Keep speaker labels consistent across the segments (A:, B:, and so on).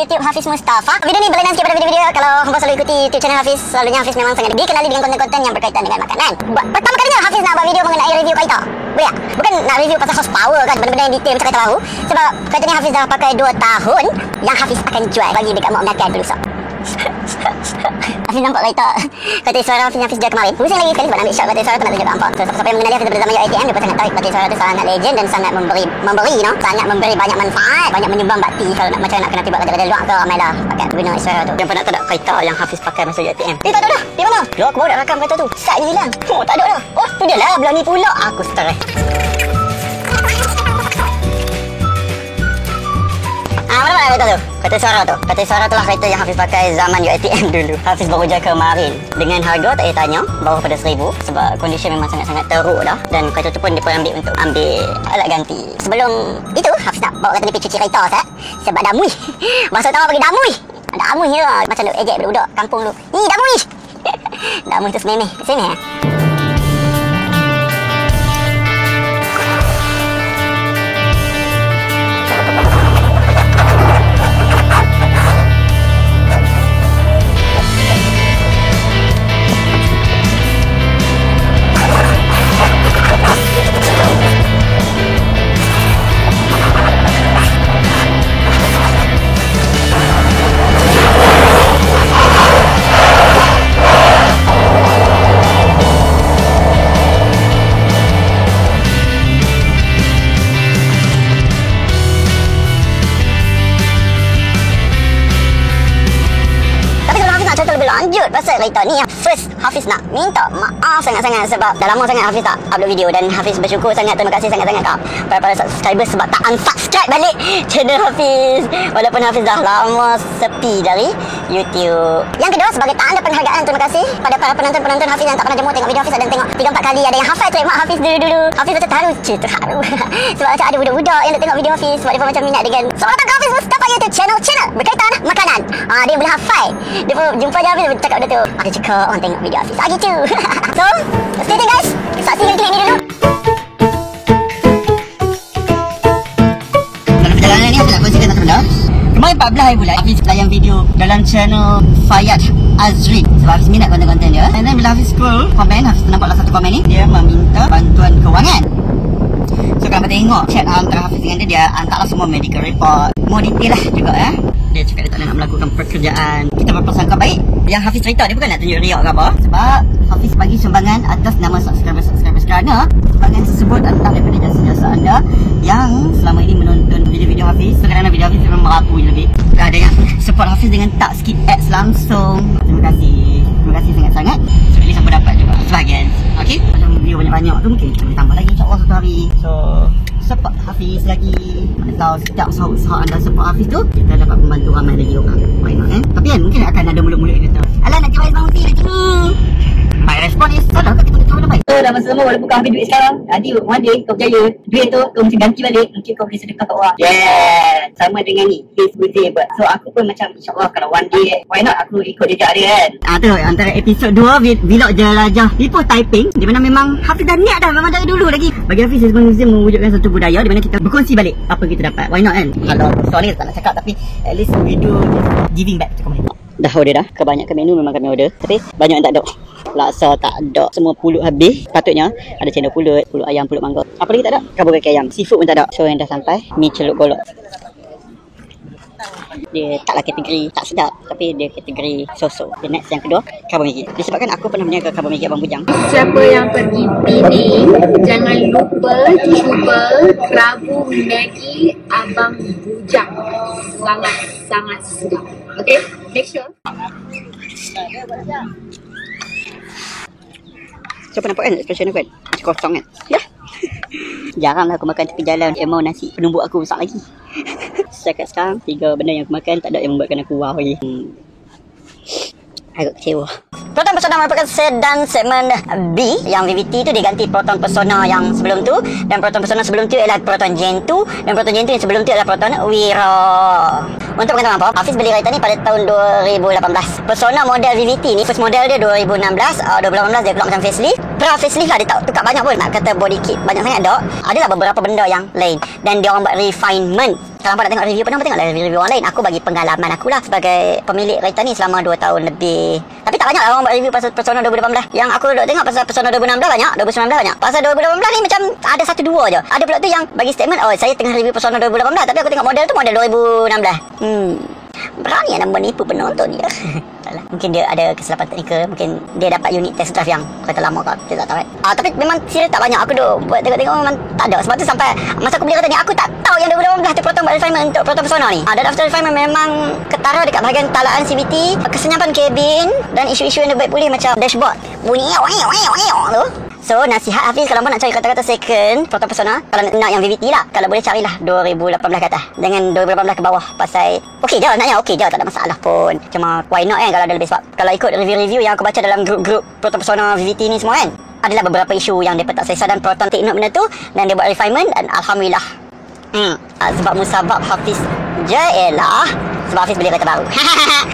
A: YouTube Hafiz Mustafa. Video ni berlainan sikit pada video-video. Kalau hangpa selalu ikuti YouTube channel Hafiz, selalunya Hafiz memang sangat dikenali dengan konten-konten yang berkaitan dengan makanan. Pertama kalinya Hafiz nak buat video mengenai review kereta. Boleh tak? Bukan nak review pasal horsepower kan, benda-benda yang detail macam kereta baru. Sebab kereta ni Hafiz dah pakai 2 tahun, yang Hafiz akan jual bagi dekat mak mendakan dulu sok. Hafiz nampak kereta suara Hafiz yang Hafiz jual kemarin. Pusing lagi sekali sebab nak ambil shot kereta suara tu nak tunjuk nampak. So siapa yang mengenali Hafiz daripada zaman UiTM, dia pun sangat tahu kereta suara tu sangat legend dan sangat memberi sangat memberi banyak manfaat, banyak menyumbang bakti. Kalau nak macam nak kena tiba kereta luar ke, ramailah pakai guna suara tu. Yang pernah tak ada kereta yang Hafiz pakai masa UiTM? Tak ada dah. Di mana? Loh, aku baru nak rakam kereta tu. Satnya hilang. Oh, tak ada dah. Oh, tu dia lah, belah ni pula. Aku stres. Mana kereta tu? Kereta suara tu lah kereta yang Hafiz pakai zaman UiTM dulu. Hafiz baru jual kemarin. Dengan harga tak payah tanya, bawah pada 1,000. Sebab kondisi memang sangat-sangat teruk dah. Dan kereta tu pun dia pun ambil untuk ambil alat ganti. Sebelum itu, Hafiz nak bawa kereta ni pergi cuci kereta sah. Sebab damui. Bahasa tahu bagi damui. Damui je lah. Macam duk ejek budak kampung tu. Ni damui. Damui tu sememeh. Sememeh lanjut pasal kereta ni yang first Hafiz nak minta maaf sangat-sangat sebab dah lama sangat Hafiz tak upload video dan Hafiz bersyukur sangat, terima kasih sangat-sangat kat para subscriber sebab tak unsubscribe balik channel Hafiz walaupun Hafiz dah lama sepi dari YouTube. Yang kedua, sebagai tanda penghargaan, terima kasih pada para penonton-penonton Hafiz yang tak pernah jemput tengok video Hafiz dan tengok 3-4 kali. Ada yang hafal trademark Hafiz dulu-dulu. Hafiz macam terharu sebab macam ada budak-budak yang nak tengok video Hafiz sebab dia pun macam minat dengan selamat datang ke Hafiz Mustafa YouTube channel berkaitan makanan. Dia boleh hafal. Dia pun jumpa je Hafiz cakap benda tu. Ada cakap orang tengok video Hafiz. Gitu. So, stay tuned guys. Saksikan klip ni dulu. Dalam perjalanan ni Hafiz nak kongsikan satu benda. Kemarin 14 hari bulan Hafiz layan video dalam channel Fayyad Azrin sebab Hafiz minat konten-konten dia. And then bila Hafiz scroll komen, Hafiz nampaklah satu komen ni, dia meminta bantuan kewangan. So kalau tengok chat antara Hafiz dengan dia hantarlah semua medical report, more detail lah juga ya. Dia cakap dia tak nak melakukan pekerjaan. Kita berprasangka baik. Yang Hafiz cerita dia bukan nak tunjuk riak ke apa. Sebab Hafiz bagi sumbangan atas nama subscriber kerana sumbangan tersebut adalah daripada jasa-jasa anda yang selama ini menonton video-video Hafiz. Kerana video Hafiz memang merapu lebih. Tak ada yang support Hafiz dengan tak skip ads langsung. Terima kasih sangat-sangat. So at least aku dapat juga sebahagian. Okay, macam video banyak-banyak tu mungkin kita boleh tambah lagi insyaAllah satu hari. So support Hafiz lagi. Mana tahu setiap usaha-usaha anda support Hafiz tu, kita dapat membantu ramai lagi orang. Why not Tapi kan mungkin akan ada mulut-mulut yang kata, alah nak jual bang Uti lagi ni. Baik respon ni, salah ke kita benda baik. So dah masa lama walaupun kau ambil duit sekarang, one day kau berjaya, duit tu kau mesti ganti balik, mungkin kau boleh sedekah kat orang. Sama dengan ni, Hafiz Buzi buat. So aku pun macam insyaAllah kalau one day, why not aku ikut jejak dia kan. Tu antara episod 2 vlog jelajah Ipoh Taiping, di mana memang Hafiz dah niat dah memang dari dulu lagi. Bagi Hafiz sebenarnya mewujudkan satu budaya di mana kita berkongsi balik apa kita dapat. Why not kan. Kalau sorry tak nak cakap tapi at least we do giving back to community. Dah order dah. Kebanyakan menu memang kami order, tapi banyak yang tak ada. Laksa tak ada, semua pulut habis. Patutnya ada cendol pulut ayam, pulut mangga. Apa lagi tak ada? Kabur kaki ayam. Seafood pun tak ada. So yang dah sampai mi celup golok. Dia taklah kategori tak sedap, tapi dia kategori so-so. The next yang kedua, Karbon Maggi. Disebabkan aku pernah berniaga Karbon Maggi Abang Bujang.
B: Siapa yang pergi Penang, jangan lupa cuba Karbon Maggi Abang Bujang. Sangat sedap. Okay, make sure.
A: Siapa nampak kan expression aku kan? Macam kosong kan? Ya. Jaranglah aku makan tepi jalan. Mau nasi penumbuk aku besar lagi. Setakat sekarang 3 benda yang aku makan tak ada yang membuatkan aku wow lagi. Agak kecewa. Proton Persona merupakan sedan segmen B. Yang VVT tu diganti Proton Persona yang sebelum tu. Dan Proton Persona sebelum tu ialah Proton Gen 2. Dan Proton Gen 2 yang sebelum tu ialah Proton Wira. Untuk pengetahuan apa, Hafiz beli kereta ni pada tahun 2018. Persona model VVT ni, first model dia 2016. 2018 dia keluar macam facelift. Facelift lah, dia tak tukar banyak pun. Nak kata body kit banyak sangat tak. Adalah beberapa benda yang lain. Dan dia orang buat refinement Kalau hampa nak tengok review pun, hampa tengoklah review orang lain. Aku bagi pengalaman aku lah sebagai pemilik kereta ni selama 2 tahun lebih. Tapi tak banyak lah orang buat review pasal Persona 2018. Yang aku duk tengok pasal Persona 2016 banyak, 2019 banyak. Pasal 2018 ni macam ada 1-2 je. Ada pula tu yang bagi statement, oh saya tengah review Persona 2018 tapi aku tengok model tu model 2016. Berani nak menipu penonton dia. Mungkin dia ada kesilapan teknikal, mungkin dia dapat unit test drive yang kereta lama ke, kita tak tahu kan. Tapi memang serius tak banyak aku duk buat tengok-tengok, memang tak ada. Sebab tu sampai masa aku beli kereta ni, aku tak tahu yang 2018 tu Proton buat refinement untuk Proton Persona ni. Dan after refinement memang ketara dekat bahagian talaan CVT, kesenyapan kabin dan isu-isu yang baik pulih macam dashboard bunyi tu. So nasihat Hafiz, kalau nak cari kata-kata second Proton Persona, kalau nak yang VVT lah, kalau boleh carilah 2018 ke atas, dengan 2018 ke bawah. Pasal okey je, naknya okey je, tak ada masalah pun. Cuma why not kan kalau ada lebih. Sebab kalau ikut review-review yang aku baca dalam grup-grup Proton Persona VVT ni semua kan, adalah beberapa isu yang dia tak selesai dan Proton take note benda tu dan dia buat refinement dan Alhamdulillah. Sebab musabab Hafiz je ialah sebab Hafiz beli kereta baru.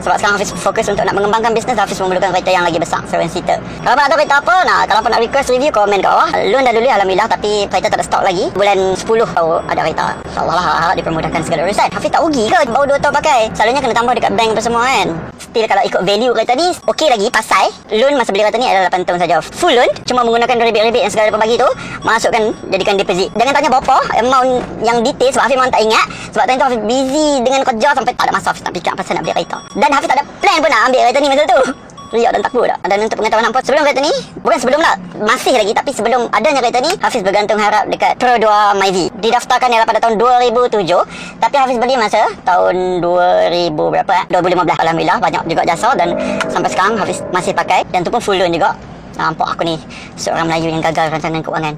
A: Sebab sekarang Hafiz fokus untuk nak mengembangkan bisnes, Hafiz memerlukan kereta yang lagi besar, 7-seater. Kalau nak tahu kereta apa, kalau nak request review, komen kat bawah. Loan dah dulu Alhamdulillah, tapi kereta tak ada stok lagi. Bulan 10 baru ada kereta. InsyaAllah lah, harap dipermudahkan segala urusan. Hafiz tak rugi ke baru 2 tahun pakai? Selalunya kena tambah dekat bank apa semua kan. Still kalau ikut value kereta ni okey lagi, pasal loan masa beli kereta ni adalah 8 tahun saja. Full loan, cuma menggunakan rebate-rebate yang segala pembagi tu, masukkan, jadikan deposit. Jangan tanya berapa amount yang detail sebab Hafiz memang tak ingat. Sebab time tu Hafiz busy dengan kerja sampai tak ada masa Hafiz nak fikir pasal nak beli kereta. Dan Hafiz tak ada plan pun nak ambil kereta ni masa tu. Riak dan takut tak. Dan untuk pengetahuan hampa, sebelum kereta ni, bukan sebelum lah, masih lagi, tapi sebelum adanya kereta ni, Hafiz bergantung harap dekat Pro 2 Myvi. Didaftarkan ialah pada tahun 2007, tapi Hafiz beli masa tahun 2000 berapa 2015. Alhamdulillah banyak juga jasa dan sampai sekarang Hafiz masih pakai, dan tu pun full loan juga. Nampak aku ni seorang Melayu yang gagal rancangan keuangan.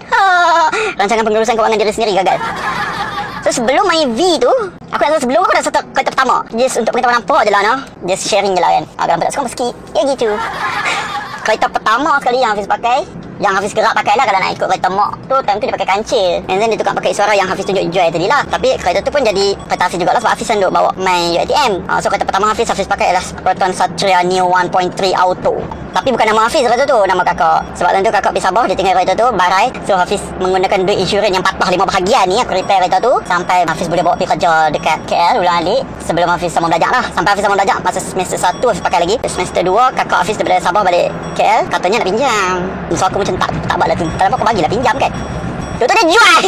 A: Rancangan pengurusan keuangan diri sendiri gagal. So sebelum Myvi tu, aku rasa sebelum aku dah start kereta pertama. Just untuk pengetahuan nampak je lah, no? Just sharing je lah kan. Kalau nampak tak suka sikit, ya gitu. Kereta pertama sekali yang Hafiz pakai, yang Hafiz gerak pakai lah kalau nak ikut kereta mak tu, time tu dia pakai kancil. And then dia tukar pakai suara yang Hafiz tunjuk Joy tadi lah. Tapi kereta tu pun jadi kereta Hafiz jugalah, sebab Hafiz kan duk bawa main UiTM. So kereta pertama Hafiz pakai ialah Proton Satria Neo 1.3 Auto. Tapi bukan nama Hafiz kereta tu, nama kakak. Sebab time tu kakak pergi Sabah, dia tinggal kereta tu barai. So Hafiz menggunakan duit insurans yang patah 5 bahagian ni, aku repair kereta tu sampai Hafiz boleh bawa pergi kerja dekat KL ulang alik. Sebelum Hafiz sama belajar lah, sampai Hafiz sama belajar masa semester 1 Hafiz pakai lagi. Semester 2 kakak Hafiz daripada Sabah balik KL, katanya nak pinjam. So aku macam tak buat lah tu. Tak nampak aku bagilah pinjam kan. Tu dia jual.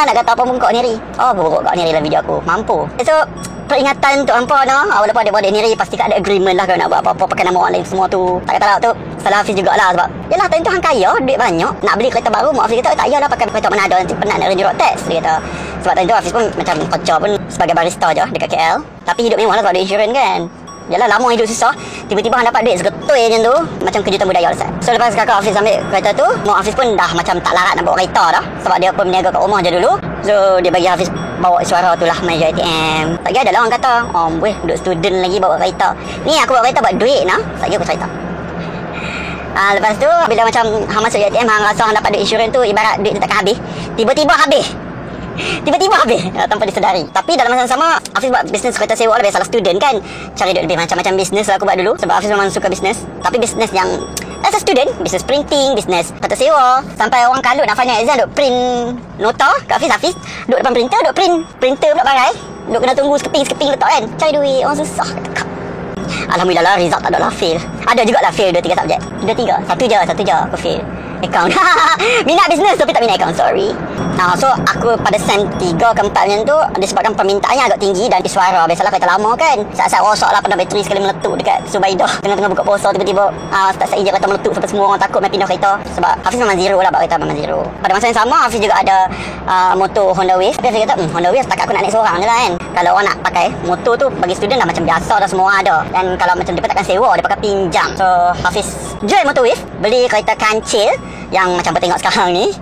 A: Nak kata apa pun kau niri. Oh buruk kau niri dalam video aku. Mampu. So peringatan untuk hampa no, walaupun ada buat niri, pasti ada agreement lah kalau nak buat apa-apa pakai nama orang lain semua tu. Tak kata lah tu salah Hafiz jugalah. Sebab yalah time tu hang kaya, duit banyak, nak beli kereta baru, mak Hafiz kata tak payahlah pakai kereta mana ada, nanti penat nak Range Rover tax, dia kata. Sebab time tu Hafiz pun macam kerja pun sebagai barista je dekat KL, tapi hidup mewah lah sebab ada insurans kan. Yalah lama hidup susah, tiba-tiba hang dapat duit segetoi macam tu, macam kejutan budaya lah. So lepas kakak Hafiz ambil kereta tu, mak Hafiz pun dah macam tak larat nak bawa kereta dah, sebab dia pun berniaga kat rumah je dulu. So dia bagi Hafiz bawa suara tu lah, main UiTM. Tak kira ada lah orang kata, oh weh duduk student lagi bawa kereta. Ni aku bawa kereta buat duit nah, tak kira aku cerita. Lepas tu bila macam hang masuk UiTM, hang rasa hang dapat duit insurans tu ibarat duit tak akan habis. Tiba-tiba habis tanpa disedari. Tapi dalam masa yang sama Hafiz buat bisnes kereta sewa lah. Biasalah student kan, cari duit lebih. Macam-macam bisnes lah aku buat dulu, sebab Hafiz memang suka bisnes. Tapi bisnes yang as a student, bisnes printing, bisnes kereta sewa. Sampai orang kalut nak final exam duk print nota kat Hafiz duk depan printer, duk print printer pula pakai, duk kena tunggu skeping letak kan. Cari duit orang susah. Alhamdulillah lah, result tak ada lah fail. Ada juga lah fail 2-3 subjek. 2-3, satu je aku fail account. Minat bisnes tapi tak minat account, sorry. So aku pada sem 3 ke 4 macam tu, disebabkan permintaannya agak tinggi dan suara biasalah kereta lama kan, saat-saat rosak lah, pernah bateri sekali meletup dekat Subaidah tengah-tengah buka puasa, tiba-tiba start injek kereta meletup sampai semua orang takut main pindah kereta. Sebab Hafiz memang zero lah, bawa kereta memang zero. Pada masa yang sama Hafiz juga ada motor Honda Wave. Tapi Hafiz kata Honda Wave setakat aku nak naik seorang je lah kan. Kalau orang nak pakai motor tu bagi student dah macam biasa dah, semua ada. Dan kalau macam dia takkan sewa, dia pakai pinjam. So Hafiz jual motor Wave, beli kereta kancil yang macam bertengok sekarang ni.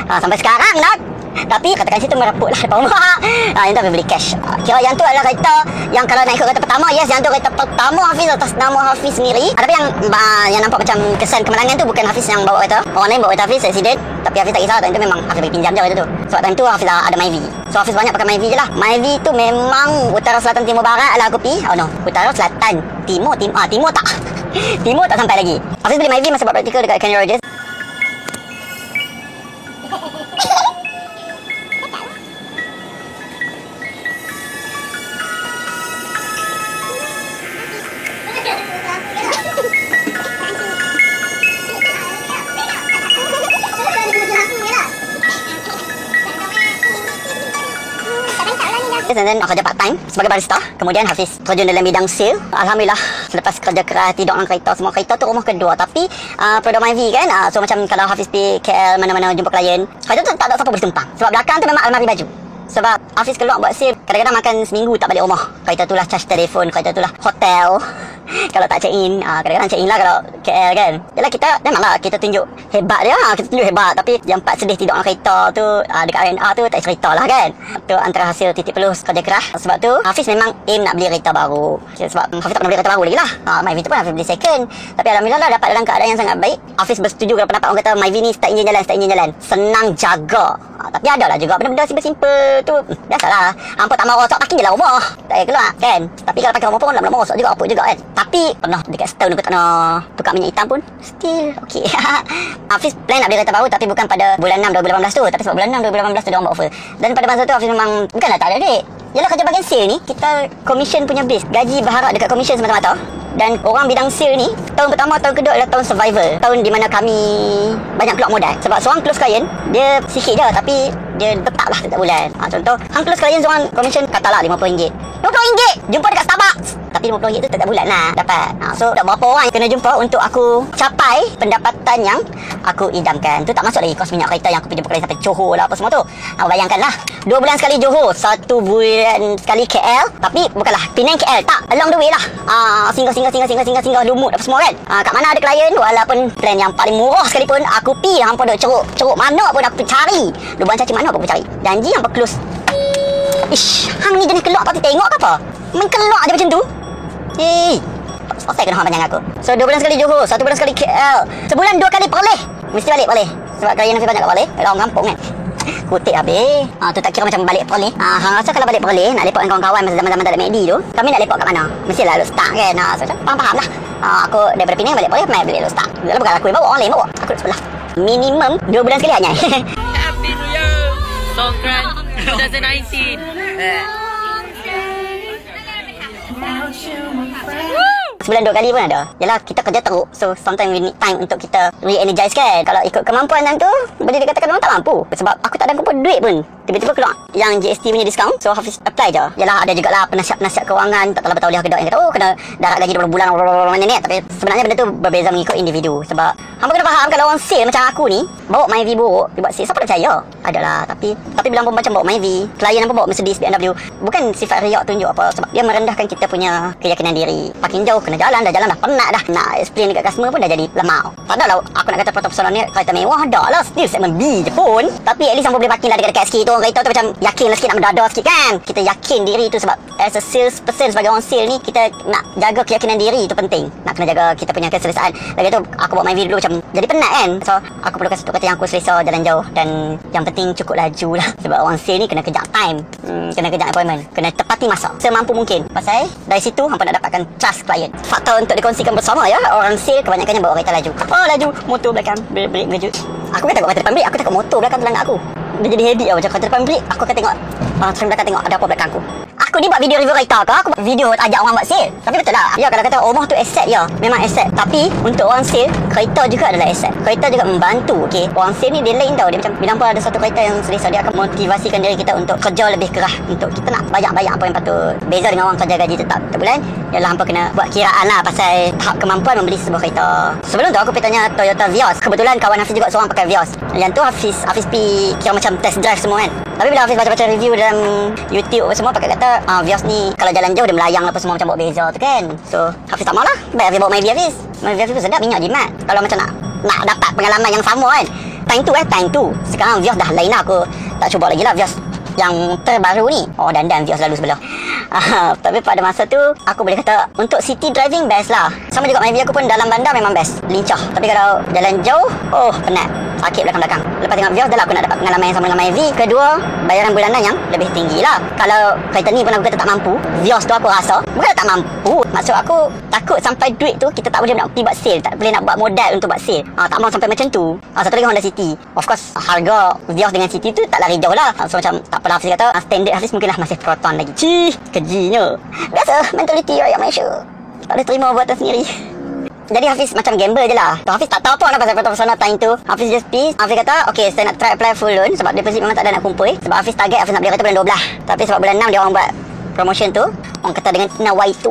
A: Sampai sekarang dah. Tapi katakan situ mereput lah depan rumah. Yang tu Hafiz beli cash. Kira yang tu adalah kereta yang kalau nak ikut kereta pertama, yes, yang tu kereta pertama Hafiz atas nama Hafiz sendiri. Tapi yang nampak macam kesan kemenangan tu bukan Hafiz yang bawa kereta. Orang lain bawa kereta Hafiz, accident. Tapi Hafiz tak kisah, time tu memang Hafiz bagi pinjam je kereta tu. Sebab time tu Hafiz ada Myvi. So Hafiz banyak pakai Myvi je lah. Myvi tu memang utara selatan timur barat lah aku pergi. Oh no, utara selatan timur timur tak. Timur tak sampai lagi. Hafiz beli Myvi masa buat praktikal dekat Kenny Rogers. And then kerja part time sebagai barista. Kemudian Hafiz terjun dalam bidang sale. Alhamdulillah, selepas kerja keras, tidur dalam kereta, semua kereta tu rumah kedua. Tapi produk Myvi kan, so macam kalau Hafiz pergi KL mana-mana jumpa klien, kereta tu tak ada siapa boleh tumpang. Sebab belakang tu memang almari baju. Sebab Hafiz keluar buat sale, kadang-kadang makan seminggu tak balik rumah. Kereta tu lah charge telefon, kereta tu lah hotel. Kalau tak check in, kadang-kadang check in lah kalau KL kan. Yalah kita, memanglah kita tunjuk hebat dia, kita tunjuk hebat. Tapi yang part sedih tidur dalam kereta tu, dekat RNR tu tak cerita lah kan. Tu antara hasil titik pelus kerja keras. Sebab tu Hafiz memang aim nak beli kereta baru. Sebab Hafiz tak pernah beli kereta baru lagi lah. Myvi tu pun Hafiz beli second. Tapi Alhamdulillah lah dapat dalam keadaan yang sangat baik. Hafiz bersetuju dengan pendapat orang kata Myvi ni start enjin jalan, senang jaga. Tapi ada lah juga benda-benda simple tu. Biasalah, hampa tak mau rosak, parking je lah rumah, tak payah keluar kan. Tapi kalau pakai rumah pun lama-lama rosak juga, apa juga kan. Tapi pernah dekat setahun aku tak nak tukar minyak hitam pun still okay. Hafiz plan nak beli kereta baru, tapi bukan pada bulan 6 2018 tu. Tapi sebab bulan 6 2018 tu dia orang buat offer. Dan pada masa tu Hafiz memang bukanlah tak ada duit. Yalah, kerja bahagian sale ni kita commission punya base, gaji berharap dekat commission semata-mata. Dan orang bidang sale ni, tahun pertama, tahun kedua adalah tahun survival. Tahun di mana kami banyak keluar modal. Sebab seorang close client, dia sikit je tapi dia tetap lah setiap bulan. Contoh, hang close client seorang commission katalah RM50. RM50 jumpa dekat Starbucks. Tapi RM50 tu setiap bulan lah dapat. So tak berapa orang yang kena jumpa untuk aku capai pendapatan yang aku idamkan. Tu tak masuk lagi kos minyak kereta yang aku pergi jumpa sampai Johor lah apa semua tu. Bayangkanlah, 2 bulan sekali Johor, 1 bulan sekali KL. Tapi bukanlah Penang KL, tak, along the way lah. Singgah lumut apa semua kan. Kat mana ada klien, walaupun plan yang paling murah sekalipun, aku pi hampa duk ceruk mana pun aku cari. Lubang cacing mana pun aku cari. Janji hampa close. Ish, hang ni jenis kelak tak tengok ke apa? Main kelak je macam tu. Selesai kena hang panjang aku. So 2 bulan sekali Johor, 1 bulan sekali KL. Sebulan 2 kali Perlis. Mesti balik Perlis. Sebab klien Hafiz banyak kat Perlis. Kalau orang kampung kan. Kutik habis. Tu tak kira macam balik Perlis. Hang rasa kalau balik Perlis nak lepak dengan kawan-kawan masa zaman-zaman tak ada MACD tu, kami nak lepak kat mana? Mestilah lu start kan. So faham lah. Aku daripada Penang balik Perlis, mai balik lu start. Kalau bukan aku yang bawa, orang lain bawa. Aku duduk sebelah. Minimum 2 bulan sekali hanya.
C: Happy New Year Songkran 2019.
A: Sebulan 2 kali pun ada. Yalah, kita kerja teruk. So sometimes we need time untuk kita re-energize kan. Kalau ikut kemampuan tu, boleh dikatakan orang tak mampu. Sebab aku tak ada kumpul duit pun. Tiba-tiba keluar yang GST punya diskaun. So Hafiz apply je. Yalah, ada jugalah penasihat kewangan, tak tahu bertauliah kedok yang kata, kena darat gaji 2 bulan mana ni. Tapi sebenarnya benda tu berbeza mengikut individu. Sebab hampa kena faham, kalau orang sale macam aku ni bawa Myvi buruk, dia buat sale, siapa nak percaya? Adalah. Tapi bila pun macam bawa Myvi, klien apa bawa Mercedes, BMW, bukan sifat riak tunjuk apa. Sebab dia merendahkan kita punya keyakinan diri. Parking jauh, kena jalan dah penat dah. Nak explain dekat customer pun dah jadi lemau. Tak adalah aku nak kata prototype ni kereta mewah dah lah. Still segmen B je pun. Tapi at least hampa boleh parking lah dekat-dekat sikit tu. Orang kereta tu macam yakin lah sikit, nak mendadak sikit kan. Kita yakin diri tu. Sebab as a sales person, sebagai orang sale ni, kita nak jaga keyakinan diri tu penting. Nak kena jaga kita punya keselesaan. Lagi tu aku buat Myvi dulu macam jadi penat kan. So aku perlukan satu kereta yang aku selesa jalan jauh. Dan yang penting cukup laju lah. Sebab orang sale ni kena kejar time, kena kejar appointment, kena tepati masa semampu mungkin. Pasal dari situ hampa nak dapatkan trust client. Faktor untuk dikongsikan bersama ya. Orang sale kebanyakannya bawa kereta laju. Laju, motor belakang break mengejut. Aku kan takut kereta depan break, aku takut motor belakang terlanggar aku. Dia jadi habit lah macam kereta depan break, aku akan tengok trend belakang tengok ada apa belakang aku. Aku ni buat video review kereta ke? Aku buat video ajak orang buat sale. Tapi betul lah. Ya, kalau kata rumah tu aset ya, memang aset. Tapi untuk orang sale, kereta juga adalah aset. Kereta juga membantu. Okay, orang sale ni dia lain tau. Dia macam bila pun ada satu kereta yang selesa, dia akan motivasikan diri kita untuk kerja lebih keras. Untuk kita nak bayar apa yang patut. Beza dengan orang kerja gaji tetap setiap bulan. Yalah, hampa kena buat kiraan lah pasal tahap kemampuan membeli sebuah kereta. Sebelum tu aku pergi tanya Toyota Vios. Kebetulan kawan Hafiz juga seorang pakai Vios. Yang tu Hafiz pergi kira macam test drive semua kan. Tapi bila Hafiz baca-baca review dalam YouTube semua, pakai kata Vios ni kalau jalan jauh dia melayang apa semua macam bawa beza tu kan. So Hafiz tak mau lah. Baik Hafiz bawa Myvi Hafiz. Myvi Hafiz tu sedap, minyak jimat. Kalau macam nak dapat pengalaman yang sama kan. Time tu. Sekarang Vios dah lain lah. Aku tak cuba lagi lah Vios yang terbaru ni. Dandan Vios lalu sebelah. Tapi pada masa tu aku boleh kata untuk city driving best lah. Sama juga Myvi aku pun dalam bandar memang best, lincah. Tapi kalau jalan jauh, penat, sakit belakang-belakang. Lepas tengok Vios dah lah aku nak dapat pengalaman yang sama dengan Myvi. Kedua, bayaran bulanan yang lebih tinggi lah. Kalau kereta ni pun aku kata tak mampu, Vios tu aku rasa bukan tak mampu. Maksud aku takut sampai duit tu kita tak boleh nak pergi buat sale, tak boleh nak buat modal untuk buat sale. Tak mau sampai macam tu. Satu lagi Honda City. Of course harga Vios dengan City tu tak lari jauh lah. So macam tak apalah, Hafiz kata standard Hafiz mungkin lah masih Proton lagi. Kejinya. Biasa mentaliti rakyat Malaysia. Tak boleh terima buatan sendiri. Jadi Hafiz macam gamble je lah. Hafiz tak tahu pun apa pasal pesona time tu. Hafiz just please. Hafiz kata, okay, saya nak try apply full loan. Sebab deposit memang tak ada nak kumpul. Sebab Hafiz target Hafiz nak beli kereta bulan 12. Tapi sebab bulan 6 dia orang buat promotion tu. Orang kata dengan nak Y2.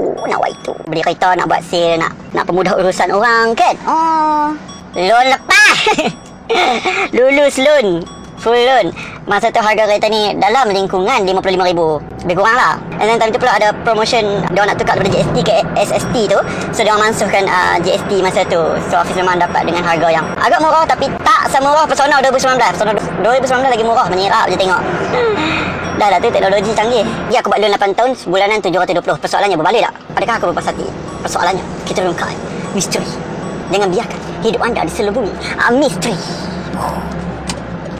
A: Beli kereta, nak buat sale, nak pemudah urusan orang kan. Oh, loan lepas. Lulus loan, full loan. Masa tu harga kereta ni dalam lingkungan 55,000, lebih kurang lah. And then time tu pula ada promotion, dia orang nak tukar daripada GST ke SST tu. So dia orang mansuhkan GST masa tu. So Hafiz memang dapat dengan harga yang agak murah, tapi tak semurah Pesona 2019. Pesona 2019 lagi murah, menyerap je tengok. Dah tu teknologi canggih. Ya, aku buat loan 8 tahun, sebulanan 720. Persoalannya berbalik tak? Adakah aku berpuas hati? Persoalannya kita rungkai misteri. Jangan biarkan hidup anda diselubungi misteri.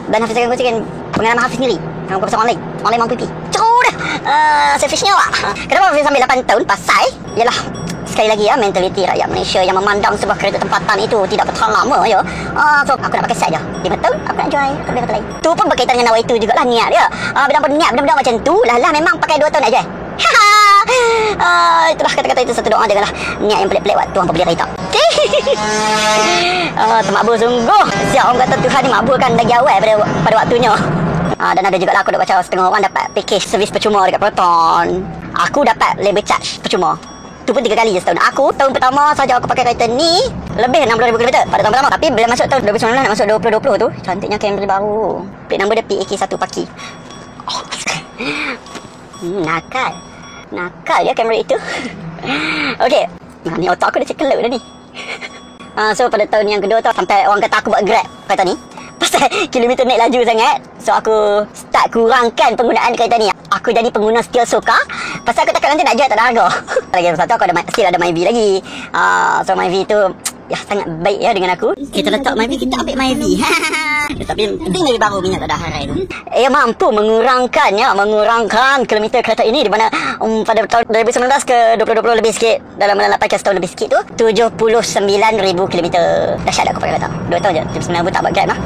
A: Dan Hafiz akan kongsikan pengalaman Hafiz sendiri dengan pasal online mampu pipi. Jauh dah selfishnya awak. Kenapa Hafiz sambil 8 tahun? Pasal ialah sekali lagi mentaliti rakyat Malaysia yang memandang sebuah kereta tempatan itu tidak bertahan lama ya. So aku nak pakai set je 5 tahun aku nak join kereta lain. Tu pun berkaitan dengan awal itu jugalah niat dia. Benda-benda macam tu lah memang pakai 2 tahun aja. Itulah kata-kata itu satu doa janganlah niat yang pelik-pelik waktu hampa beli kereta. Termakbul sungguh. Siap orang kata Tuhan ni makbulkan lagi awal pada waktunya. Dan ada juga lah aku dah baca setengah orang dapat package servis percuma dekat Proton. Aku dapat label charge percuma. Tu pun 3 kali je setahun. Aku tahun pertama saja aku pakai kereta ni lebih 60,000 km pada tahun pertama. Tapi bila masuk tahun 2019 nak masuk 2020 tu, cantiknya Camry baru. Plate number dia PAK1 Paki. Nakal ya Camry itu. Okey. Ni otak aku dah cekeluk dah ni. So pada tahun yang kedua tu sampai orang kata aku buat Grab kereta ni. Pasal kilometer naik laju sangat. So aku start kurangkan penggunaan kereta ni. Aku jadi pengguna Steel Soka. Pasal aku takut nanti nak jual tak ada harga. Lagi satu aku still ada Myvi lagi. So Myvi tu ya sangat baik ya dengan aku. Kita letak Myvi, kita ambil Myvi. Tapi penting lebih baru minyak tak ada harai tu. Ia mampu mengurangkan kilometer kereta ini di mana pada tahun 2019 ke 2020 lebih sikit, dalam 8 ke setahun lebih sikit tu 79,000 kilometer. Dahsyat aku pakai kereta 2 tahun je. 79,000 tak buat Grab lah.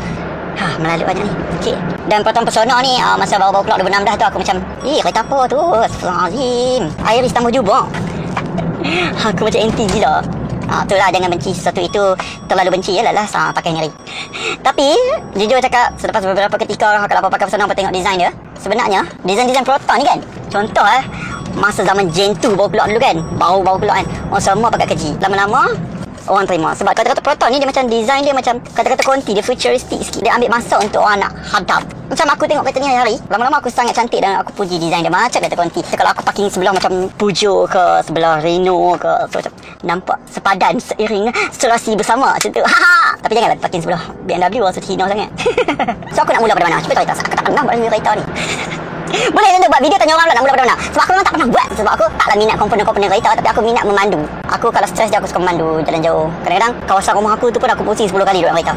A: Melalui banyak ni. Okey. Dan Proton Pesona ni masa baru-baru keluar 2016 tu aku macam kereta apa tu? Astagfirullahalazim. Iris tambah jubah. Aku macam anti gila. Itulah jangan benci sesuatu itu terlalu benci je lah pakai ngeri. Tapi jujur cakap selepas beberapa ketika kalau apa pakai Pesona apa tengok design dia, sebenarnya design Proton ni kan, contoh masa zaman Gen 2 baru keluar dulu kan, baru keluar kan, orang semua pakai keji. Lama-lama orang terima sebab kata-kata Proton ni dia macam design dia macam kata-kata Conti, dia futuristik sikit. Dia ambil masa untuk orang nak hadap. Macam aku tengok kereta ni hari-hari, lama-lama aku sangat cantik dan aku puji design dia macam kata Conti. So, kalau aku parking sebelah macam Peugeot ke, sebelah Renault ke, so, macam nampak sepadan seiring serasi bersama macam tu. Tapi janganlah parking sebelah BMW, rasa hina sangat. So aku nak mula pada mana? Cuba tahu aku tak pernah buat kereta ni. Boleh tentu buat video tanya orang nak mula pada mana. Sebab aku memang tak pernah buat. Sebab aku taklah minat komponen-komponen kereta, tapi aku minat memandu. Aku kalau stres je aku suka memandu jalan jauh. Kadang-kadang kawasan rumah aku tu pun aku pusing 10 kali duduk kereta.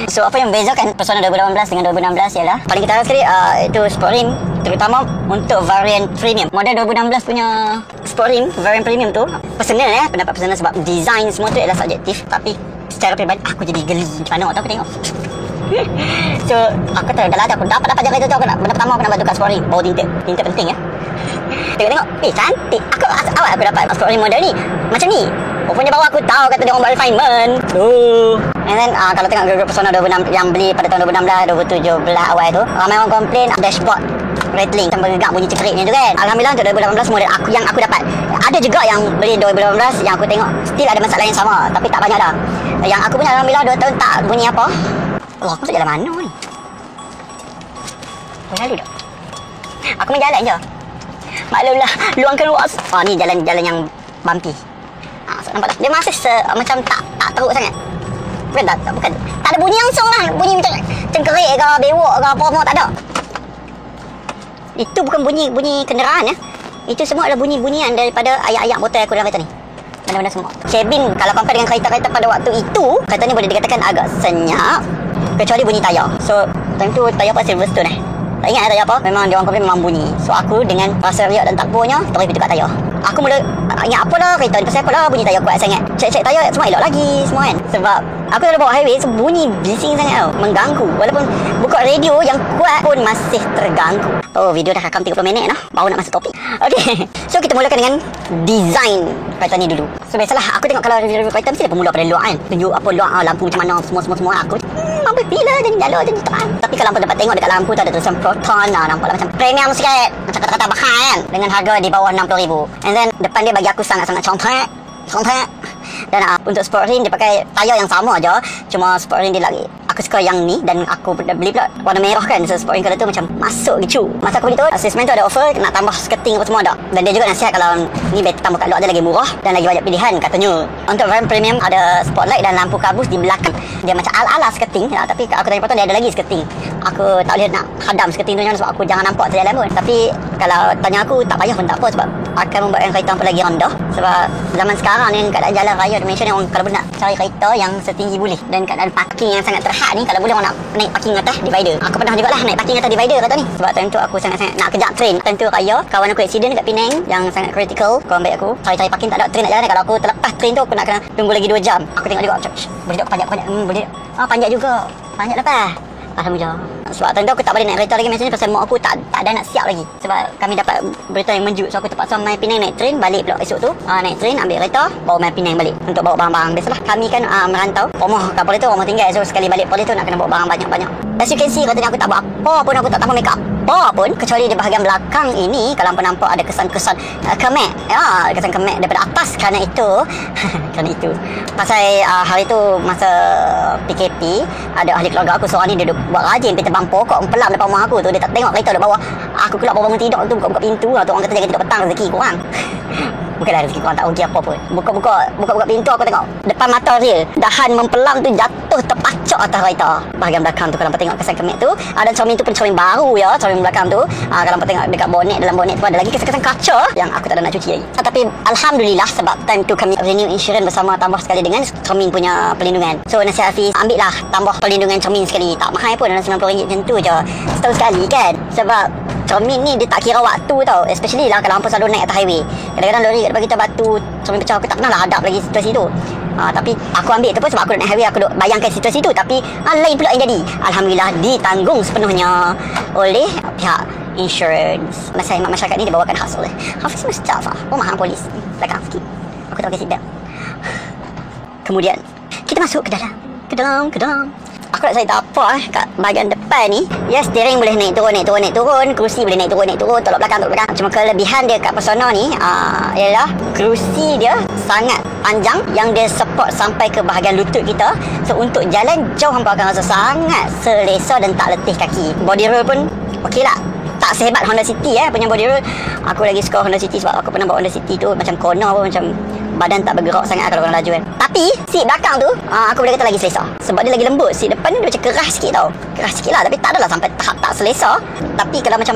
A: So apa yang membezakan Pesona 2018 dengan 2016 ialah paling kita sekali itu sport rim, terutama untuk varian premium. Model 2016 punya sport rim varian premium tu personal pendapat personal sebab design semua tu adalah subjektif, tapi secara peribadi aku jadi geli macam mana waktu aku tengok. So aku tahu dah lah aku dapat je kereta tu. Aku nak benda pertama aku nak buat tukar sport rim, bau tinted penting ya. Tengok cantik. Awal aku dapat sport rim model ni macam ni. Rupanya baru aku tahu kata dia orang buat refinement. And then kalau tengok grup Pesona 2006 yang beli pada tahun 2016 2017 awal tu, ramai orang komplain dashboard rattling macam bergegak bunyi cekrik ni tu kan. Alhamdulillah untuk 2018 model yang aku dapat. Ada juga yang beli 2018 yang aku tengok still ada masalah yang sama, tapi tak banyak dah. Yang aku punya alhamdulillah 2 tahun tak bunyi apa. Aku tak jalan mana ni? Aku lalu dah. Aku main jalan je. Maklumlah luangkan ruas. Ni jalan-jalan yang bumpy. So nampak tak? Dia masih macam tak teruk sangat. Bukan. Tak ada bunyi langsung lah. Bunyi macam cengkerik ke, bewok ke, apa-apa tak ada. Itu bukan bunyi kenderaan ya. Itu semua adalah bunyi-bunyian daripada ayak-ayak motor aku dalam kereta ni. Benda-benda semua. Cabin kalau compare dengan kereta-kereta pada waktu itu, kereta ni boleh dikatakan agak senyap. Kecuali bunyi tayar. So time tu tayar apa Silverstone tak ingat tayar apa. Memang dia orang komplain memang bunyi. So aku dengan rasa riak dan takburnya terus pergi tukar tayar. Aku mula ingat apalah kereta ni pasal apalah bunyi tayar kuat sangat. Cek tayar semua elok lagi semua kan. Sebab aku kalau bawa highway so bunyi bising sangat tau, mengganggu. Walaupun buka radio yang kuat pun masih terganggu. Oh, video dah rakam 30 minit dah. Baru nak masuk topik. Okey. So kita mulakan dengan design kereta ni dulu. So biasalah aku tengok kalau review kereta mesti dia pemula pada luar kan. Tunjuk apa luar, lampu macam mana, semua aku. Mampu bila jadi jalur jadi terang. Tapi kalau hampa dapat tengok dekat lampu tu ada tulisan Proton lah, nampaklah macam premium sikit. Macam kata-kata mahal kan. Dengan harga di bawah 60,000. And then depan dia bagi aku sangat-sangat cantik. Dan untuk sport ring dia pakai tayar yang sama je, cuma sport ring dia lagi aku suka yang ni, dan aku beli pula warna merah kan. So sport ring colour tu macam masuk gitu. Masa aku beli tu salesman tu ada offer nak tambah skirting apa semua dah, dan dia juga nasihat kalau ni better tambah kat luar dia lagi murah dan lagi banyak pilihan katanya. Untuk variant premium ada spotlight dan lampu kabus di belakang. Dia macam ala-ala skirting tapi aku tanya Proton dia ada lagi skirting. Aku tak boleh nak hadam skirting tu sebab aku jangan nampak terjalan pun. Tapi kalau tanya aku tak payah pun tak apa, sebab akan membuatkan kereta hampa lagi rendah. Sebab zaman sekarang ni keadaan jalan raya di Malaysia ni, orang kalau boleh nak cari kereta yang setinggi boleh, dan keadaan parking yang sangat terhad ni, kalau boleh orang nak naik parking atas divider. Aku pernah jugalah naik parking atas divider kata ni, sebab time tu aku sangat-sangat nak kejap train. Time tu raya kawan aku accident dekat Penang yang sangat critical. Kawan baik aku cari parking tak ada, train nak jalan. Kalau aku terlepas train tu aku nak kena tunggu lagi 2 jam. Aku tengok juga boleh tak panjat boleh. Panjat juga, panjat lepas. Alhamdulillah. Sebab time tu aku tak boleh naik kereta lagi macam ni pasal mak aku tak ada nak siap lagi. Sebab kami dapat berita yang menjut. So aku terpaksa main Penang naik train balik pula esok tu. Naik train ambil kereta bawa main Penang balik untuk bawa barang-barang. Biasalah kami kan merantau. Rumah kat Polis tu rumah tinggal. So sekali balik Polis tu nak kena bawa barang banyak-banyak. As you can see katanya aku tak buat apa pun. Aku tak tambah make up apa pun, kecuali di bahagian belakang ini kalau hampa nampak ada kesan-kesan kemek. Kesan kemek daripada atas. Kerana itu pasal hari tu masa PKP ada ahli keluarga aku seorang ni dia buat rajin pergi tebang pokok mempelam depan rumah aku tu. Dia tak tengok kereta dekat bawah. Aku keluar bangun tidur tu buka pintu tu orang kata jangan tidur petang, rezeki kurang. Bukanlah rezeki kurang, tak rugi apa pun. Buka pintu aku tengok depan mata real dahan mempelam tu jatuh terpacak atas kereta. Bahagian belakang tu kalau hampa tengok kesan kemek tu, dan cermin tu pun cermin baru ya, cermin belakang tu. Kalau hampa tengok dekat bonet, dalam bonet tu ada lagi kesan-kesan kaca yang aku tak ada nak cuci lagi. Tapi alhamdulillah sebab time tu kami renew insurance bersama, tambah sekali dengan cermin punya perlindungan. So nasihat Hafiz, ambil lah tambah perlindungan cermin sekali. Tak mahal pun, dalam RM90 macam tu je setahun sekali kan. Sebab cermin ni dia tak kira waktu tau, especially lah kalau hampa selalu naik atas highway. Kadang-kadang lori kat depan kita batu cermin pecah, aku tak pernah lah hadap lagi situasi tu. Tapi aku ambil tu pun sebab aku nak naik highway, aku duk bayangkan situasi tu. Tapi lain pula yang jadi. Alhamdulillah ditanggung sepenuhnya oleh pihak insurance. Masa masyarakat ni dibawakan khas oleh Hafiz Mustafa, Perumahan Polis. Belakang sikit aku tak pakai seatbelt. Kemudian kita masuk ke dalam aku nak cari tak apa kat bahagian depan ni. Yes, steering boleh naik turun, kerusi boleh naik turun, tolak belakang. Cuma kelebihan dia kat Persona ni ialah kerusi dia sangat panjang yang dia support sampai ke bahagian lutut kita. So untuk jalan jauh hampa akan rasa sangat selesa dan tak letih kaki. Body roll pun okey lah. Tak sehebat Honda City punya body roll. Aku lagi suka Honda City sebab aku pernah bawa Honda City tu macam corner pun macam badan tak bergerak sangat kalau orang laju kan. Tapi seat belakang tu aku boleh kata lagi selesa sebab dia lagi lembut. Seat depan ni dia macam keras sikit tau. Keras sikit lah, tapi tak adalah sampai tahap tak selesa. Tapi kalau macam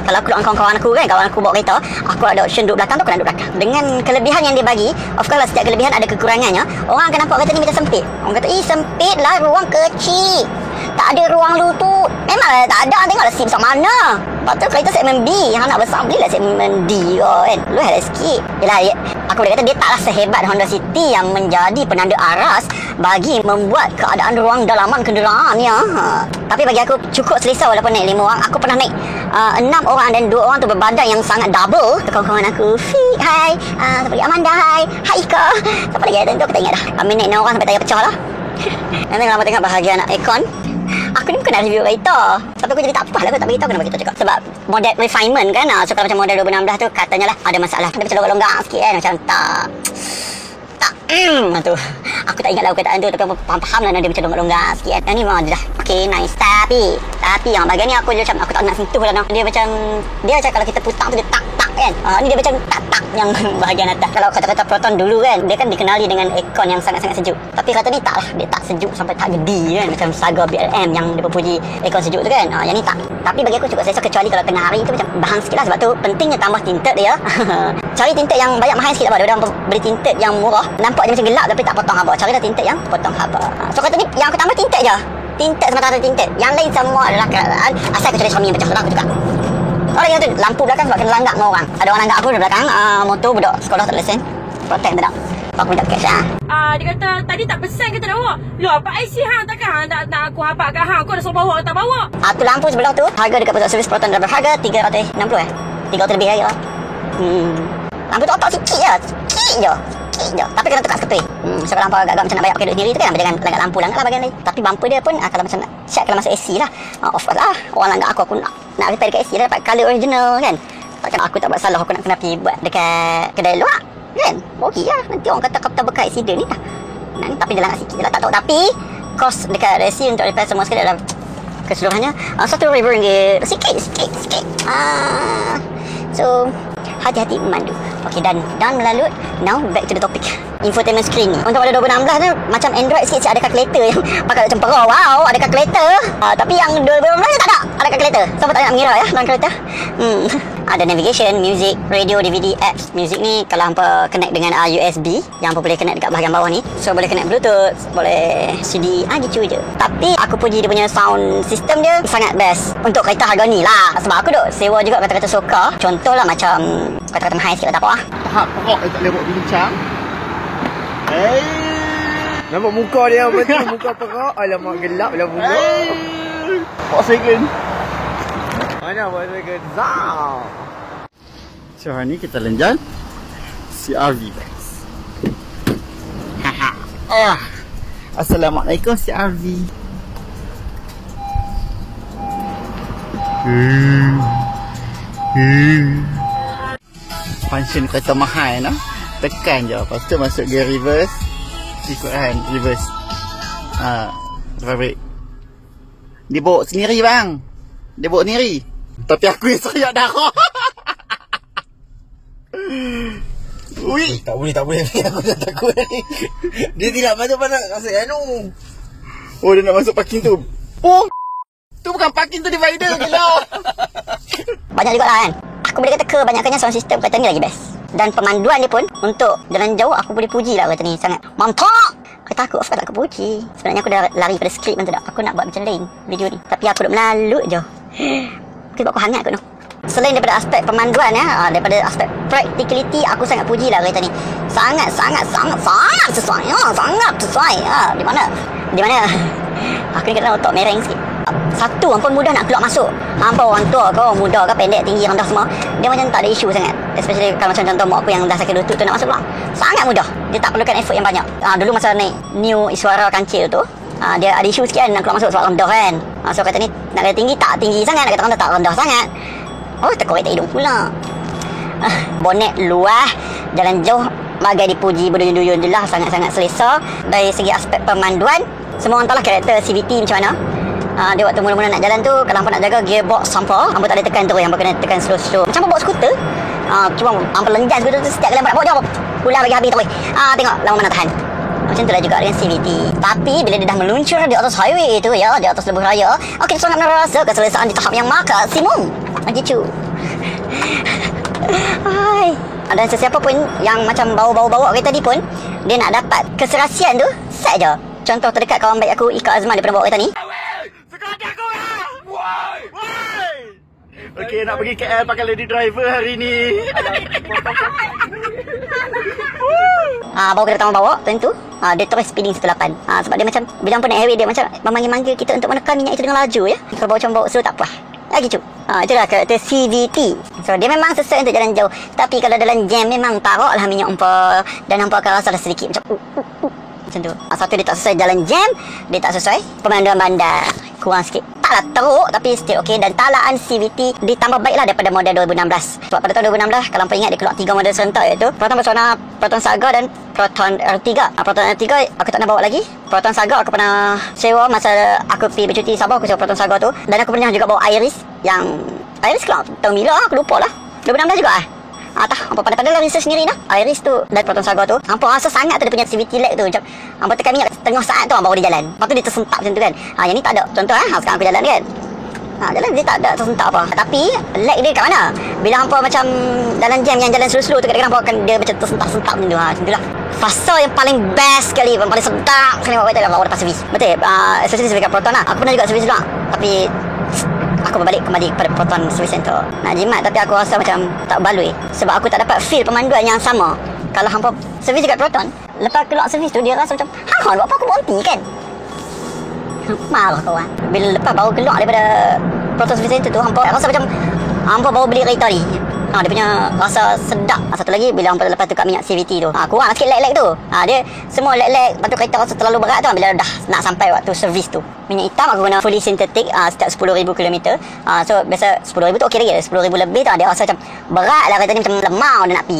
A: kalau aku duduk dengan kawan-kawan aku kan, kawan aku bawa kereta, aku ada option duduk belakang tu, aku nak duduk belakang. Dengan kelebihan yang dia bagi, of course lah setiap kelebihan ada kekurangannya. Orang akan nampak kereta ni macam sempit. Orang kata sempit lah, ruang kecil, tak ada ruang lutut. Memanglah tak ada. Tengoklah seat besar mana. Lepas tu kereta segmen B, yang anak besar belilah segmen D kan. Lu ada sikit. Yelah, aku boleh kata dia taklah sehebat Honda City yang menjadi penanda aras bagi membuat keadaan ruang dalaman kenderaan ya. Tapi bagi aku cukup selesa walaupun naik 5 orang. Aku pernah naik 6 orang dan 2 orang tu berbadan yang sangat double. Kawan-kawan aku, hai, siapa lagi? Amanda, hai Ika, siapa lagi? Tentu aku tak ingat dah. Kami naik 6 orang sampai tayar pecah lah. Nanti kalau tengok bahagian aircon, aku ni bukan nak review kereta, tapi aku jadi tak apa lah, aku tak beritahu kenapa kita cakap. Sebab model refinement kan, so kalau macam model 2016 tu katanya lah ada masalah. Dia macam longgar sikit kan, macam tak tu. Aku tak ingat lah perkataan tu, tapi aku faham lah dia macam longgar sikit kan. Dan ni memang dia dah okay, nice. Tapi yang bahagian ni aku macam aku tak nak sentuh lah. Dia macam kalau kita putang tu dia tak kan. Ni dia macam tak yang bahagian atas. Kalau kata-kata Proton dulu kan, dia kan dikenali dengan aircon yang sangat-sangat sejuk. Tapi kata ni tak lah, dia tak sejuk sampai tak gedi kan, macam Saga BLM yang dia puji aircon sejuk tu kan. Yang ni tak. Tapi bagi aku cukup selesa, kecuali kalau tengah hari tu macam bahang sikit lah. Sebab tu pentingnya tambah tinted dia. Cari tinted yang banyak mahal sikit lah. Dia orang beli tinted yang murah, nampak dia macam gelap tapi tak potong haba. Carilah tinted yang potong haba. So kata ni yang aku tambah tinted je. Tinted semata-mata tinted. Yang lain semua adalah kerajaan. Asal aku cari cermin yang pecah aku juga. Orang yang tu lampu belakang sebab kena langgak dengan orang. Ada orang langgak aku di belakang, motor budak sekolah tak lesen. Protect tak. Aku minta cash lah.
D: Dia kata tadi tak pesan ke tak nak bawa. Loh apa IC hang takkan hang nak aku hafal kat hang. Kau dah suruh bawa tak bawa.
A: Tu lampu sebelah tu. Harga dekat pusat servis Proton dah berharga 360 300 lebih harga. Lampu tu otak sikit je. Sikit je. Tapi kena tukar seketui. So kalau lampu agak-agak macam nak bayar pakai duit sendiri tu kan, jangan langgar lampu langgar lah bagian lain. Tapi bumper dia pun kalau macam nak siap kalau masuk AC lah. Of course lah. Orang langgar aku nak repair dekat AC dah dapat colour original kan. Takkan aku tak buat salah aku nak kena pergi buat dekat kedai luar kan. Okey lah. Nanti orang kata kau tak bekas accident ni lah. Tapi dia langgar sikit je lah, tak tahu. Tapi kos dekat AC untuk repair semua sekali adalah keseluruhannya RM1,000. Sikit. So hati-hati memandu. Okey, dan melalut. Now back to the topic. Infotainment screen ni untuk pada 2016 tu macam Android sikit ada kalkulator yang pakai macam perah. Wow, ada kalkulator. Tapi yang 2016 tak ada kalkulator. Siapa tak nak mengira ya dalam kalkulator. Ada navigation, music, radio, DVD, apps. Music ni kalau hampa connect dengan USB yang hampa boleh connect dekat bahagian bawah ni. So boleh connect Bluetooth, boleh CD, gitu je. Tapi aku puji dia punya sound system dia sangat best untuk kereta harga ni lah. Sebab aku duk sewa juga kereta-kereta soka. Contohlah macam kereta-kereta mahal sikit tak apa lah.
E: Tahap perok dia tak boleh buat bincang. Nampak muka dia betul. Muka perok. Alamak gelap lah muka. Volkswagen. Mana Volkswagen? Zao. So hari ni kita jalan CRV guys. Assalamualaikum CRV. Function kereta mahal nah. Tekan je. Lepas tu masuk gear reverse. Ikut hand reverse. Drive brake. Dia bawa sendiri bang. Dia bawa sendiri. Tapi aku yang seriak darah. Ui. Tak boleh. Aku dah takut ni. Dia tidak masuk mana rasa anu. Oh dia nak masuk parking tu. Oh. Tu bukan parking tu, divider gila.
A: Banyak juga lah kan. Aku boleh kata kebanyakannya sound system kereta ni lagi best. Dan pemanduan dia pun untuk jalan jauh aku boleh puji lah kereta ni. Sangat mantap. Kereta aku of course aku puji. Sebenarnya aku dah lari pada skrip tu dah. Aku nak buat macam lain video ni. Tapi aku duk melalut je. Sebab aku hangat kot tu. Selain daripada aspek pemanduan ya, daripada aspek practicality, aku sangat puji lah kereta ni. Sangat sesuai. Sangat sesuai. Di mana? Aku ni kadang otak mereng sikit. Satu, ampun mudah nak keluar masuk. Hampa orang tua kau, muda ke pendek, tinggi, rendah semua, dia macam tak ada isu sangat. Especially kalau macam contoh mak aku yang dah sakit lutut tu nak masuk pula. Sangat mudah. Dia tak perlukan effort yang banyak. Dulu masa naik new Iswara kancil tu, dia ada isu sikit kan nak keluar masuk sebab rendah kan. So kata ni nak kata tinggi tak tinggi sangat, nak kata rendah tak rendah sangat. Oh terkorek tak hidung pula. Bonet luas, jalan jauh bagai dipuji berduyun-duyun je lah. Sangat-sangat selesa. Dari segi aspek pemanduan, semua orang tahu lah karakter CVT macam mana. Dia waktu mula-mula nak jalan tu, kalau hampa nak jaga gearbox hampa tak boleh tekan terus, hampa kena tekan slow-slow. Macam hampa bawa skuter. Cuma hampa lenjas skuter tu setiap kali hampa nak bawa je hampa pulang bagi habis tak boleh. Tengok lama mana tahan. Macam tu lah juga dengan CVT. Tapi bila dia dah meluncur di atas highway tu ya, di atas lebuh raya, kita sangat merasa keselesaan di tahap yang maksimum. Gitu. Hai. Dan sesiapa pun yang macam bawa kereta ni pun, dia nak dapat keserasian tu, set je. Contoh terdekat kawan baik aku, Ika Azman, dia pernah bawa kereta ni.
E: Okey, nak pergi KL pakai lady driver hari ni.
A: Bawa kereta tamu bawa, tentu dia terus speeding 18. Sebab dia macam, bila pun naik highway, dia macam memanggil-manggil kita untuk menekan minyak itu dengan laju ya. Kalau bawa slow tak puas. Gitu. Itulah karakter CVT. So dia memang sesuai untuk jalan jauh. Tapi kalau dalam jam memang parok lah minyak hampa. Dan hampa akan rasa dah sedikit macam macam tu. Satu dia tak sesuai jalan jam, dia tak sesuai pemanduan bandar, kurang sikit. Taklah teruk tapi still okey. Dan talaan CVT ditambah baiklah daripada model 2016. Sebab pada tahun 2016 kalau hampa ingat dia keluar 3 model serentak, iaitu Proton Pesona, Proton Saga dan Proton R3. Proton R3 aku tak nak bawa lagi. Proton Saga aku pernah sewa masa aku pergi bercuti Sabah, aku sewa Proton Saga tu. Dan aku pernah juga bawa Iris yang Iris keluar tahun bila aku lupa lah. 2016 juga hampa pandai-pandai lah research sendiri dah. Iris tu dan Proton Saga tu, hampa rasa sangat tu dia punya CVT lag tu. Macam hampa tekan minyak tengah saat tu baru dia jalan. Lepas tu dia tersentak macam tu kan. Yang ni tak ada. Contoh sekarang aku jalan kan. Jalan dia tak ada tersentak apa. Tapi lag dia kat mana? Bila hampa macam dalam jam yang jalan slow-slow tu, kadang-kadang hampa akan dia macam tersentak-sentak macam tu. Macam tu lah. Fasa yang paling best sekali, yang paling sedap sekali bawa kereta bawa lepas servis. Betul? Especially servis kat Proton lah. Aku pernah juga servis juga. Tapi aku berbalik kembali kepada Proton Service Center nak jimat, tapi aku rasa macam tak baloi sebab aku tak dapat feel pemanduan yang sama. Kalau hampa servis dekat Proton, Lepas keluar servis tu dia rasa macam, buat apa aku berhenti kan? Marah kawan. Bila lepas baru keluar daripada Proton Service Center tu, hampa rasa macam hampa baru beli kereta ni. Dia punya rasa sedap. Satu lagi bila hampa lepas tukar minyak CVT tu, kurang sikit lag tu. Dia semua lag. Lepas tu kereta rasa terlalu berat tu bila dah nak sampai waktu servis tu. Minyak hitam aku guna fully synthetic, setiap 10,000 km. So biasa 10,000 tu okey lagi. 10,000 lebih tu dia rasa macam berat lah kereta ni, macam lemau dia nak pi.